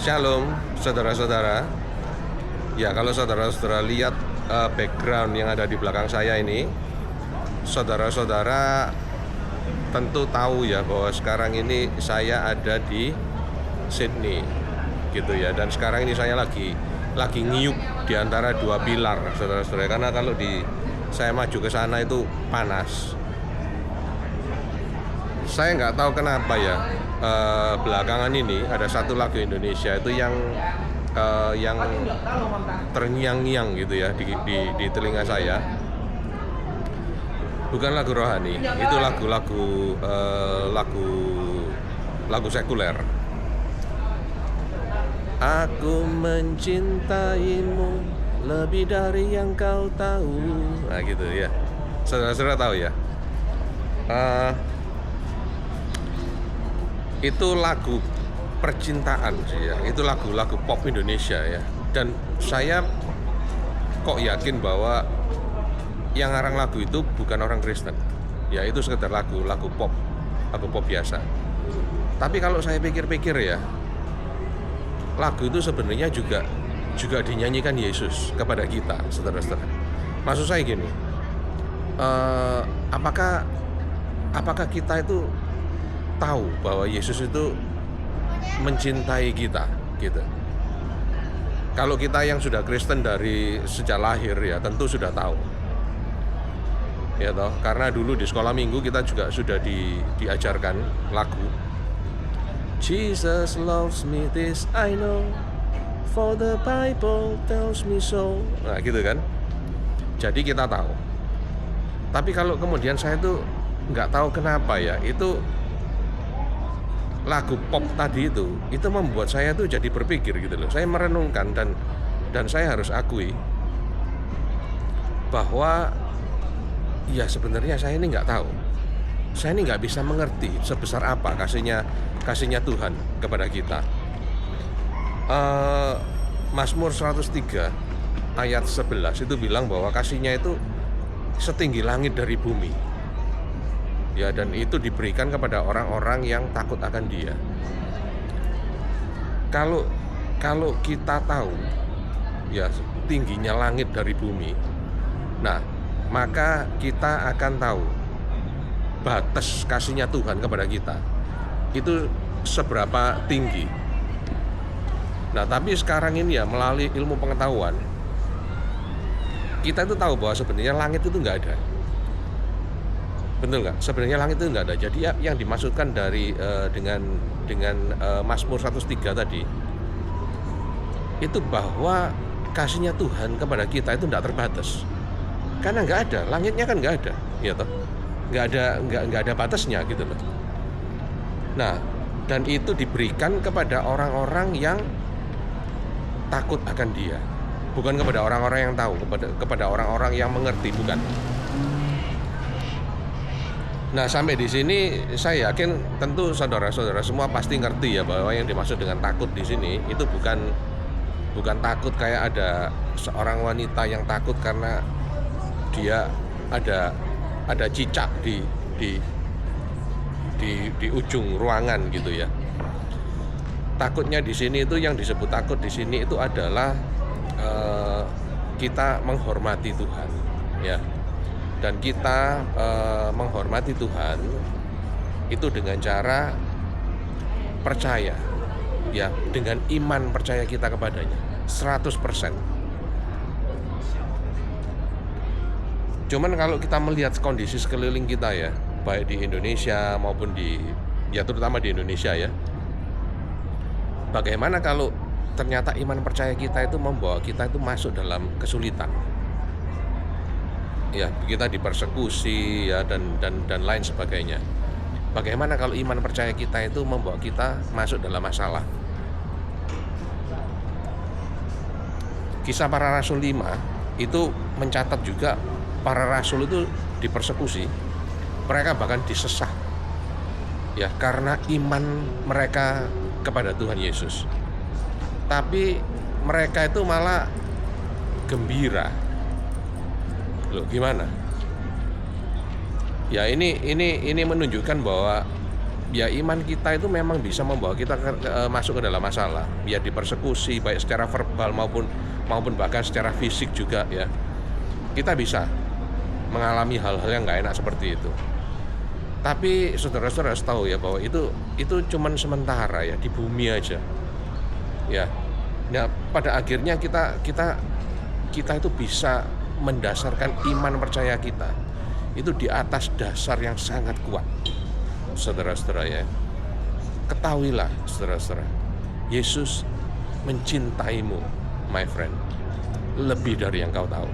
Shalom, saudara-saudara. Ya, kalau saudara-saudara lihat background yang ada di belakang saya ini, saudara-saudara tentu tahu ya bahwa sekarang ini saya ada di Sydney, gitu ya. Dan sekarang ini saya lagi ngiup di antara dua pilar, saudara-saudara. Karena kalau saya maju ke sana itu panas. Saya nggak tahu kenapa ya, belakangan ini ada satu lagu Indonesia itu yang terngiang-ngiang gitu ya di telinga saya. Bukan lagu rohani, itu lagu sekuler. Aku mencintaimu lebih dari yang kau tahu. Nah gitu ya, saudara-saudara tahu ya. Itu lagu percintaan sih ya, itu lagu pop Indonesia ya. Dan saya kok yakin bahwa yang ngarang lagu itu bukan orang Kristen. Ya itu sekedar lagu pop biasa. Tapi kalau saya pikir-pikir ya, lagu itu sebenarnya juga dinyanyikan Yesus kepada kita, saudara-saudara. Maksud saya gini, apakah kita itu tahu bahwa Yesus itu mencintai kita gitu. Kalau kita yang sudah Kristen dari sejak lahir ya tentu sudah tahu. Ya toh, karena dulu di sekolah minggu kita juga sudah diajarkan lagu Jesus loves me, this I know, for the Bible tells me so. Nah gitu kan. Jadi kita tahu. Tapi kalau kemudian saya tuh nggak tahu kenapa ya, itu lagu pop tadi itu membuat saya tuh jadi berpikir gitu loh. Saya merenungkan dan saya harus akui bahwa ya sebenarnya saya ini nggak tahu. Saya ini nggak bisa mengerti sebesar apa kasihnya Tuhan kepada kita. Mazmur 103 ayat 11 itu bilang bahwa kasihnya itu setinggi langit dari bumi. Ya, dan itu diberikan kepada orang-orang yang takut akan Dia. Kalau kita tahu ya tingginya langit dari bumi, nah maka kita akan tahu batas kasihnya Tuhan kepada kita itu seberapa tinggi. Nah tapi sekarang ini ya melalui ilmu pengetahuan kita itu tahu bahwa sebenarnya langit itu nggak ada. Betul nggak? Sebenarnya langit itu nggak ada. Jadi yang dimaksudkan dari dengan Mazmur 103 tadi itu bahwa kasihnya Tuhan kepada kita itu nggak terbatas. Karena nggak ada, langitnya kan nggak ada, ya toh? Nggak ada batasnya gitu loh. Nah, dan itu diberikan kepada orang-orang yang takut akan Dia, bukan kepada orang-orang yang tahu, kepada orang-orang yang mengerti, bukan. Nah sampai di sini saya yakin tentu saudara-saudara semua pasti ngerti ya bahwa yang dimaksud dengan takut di sini itu bukan takut kayak ada seorang wanita yang takut karena dia ada cicak di ujung ruangan gitu ya. Takutnya di sini itu yang disebut takut di sini itu adalah kita menghormati Tuhan ya. Dan kita menghormati Tuhan itu dengan cara percaya ya, dengan iman percaya kita kepadanya 100%. Cuman kalau kita melihat kondisi sekeliling kita ya, baik di Indonesia maupun terutama di Indonesia ya, bagaimana kalau ternyata iman percaya kita itu membawa kita itu masuk dalam kesulitan ya, kita dipersekusi ya dan lain sebagainya. Bagaimana kalau iman percaya kita itu membawa kita masuk dalam masalah? Kisah Para Rasul 5 itu mencatat juga para rasul itu dipersekusi. Mereka bahkan disesah ya karena iman mereka kepada Tuhan Yesus. Tapi mereka itu malah gembira. Loh, gimana? Ya ini menunjukkan bahwa Ya iman kita itu memang bisa membawa kita masuk ke dalam masalah, ya dipersekusi baik secara verbal maupun maupun bahkan secara fisik juga ya. Kita bisa mengalami hal-hal yang nggak enak seperti itu. Tapi saudara-saudara harus tahu ya bahwa itu cuman sementara ya, di bumi aja. Ya. Nah, pada akhirnya kita itu bisa mendasarkan iman percaya kita itu di atas dasar yang sangat kuat. Saudara-saudara ya, ketahuilah saudara-saudara, Yesus mencintaimu, my friend, lebih dari yang kau tahu.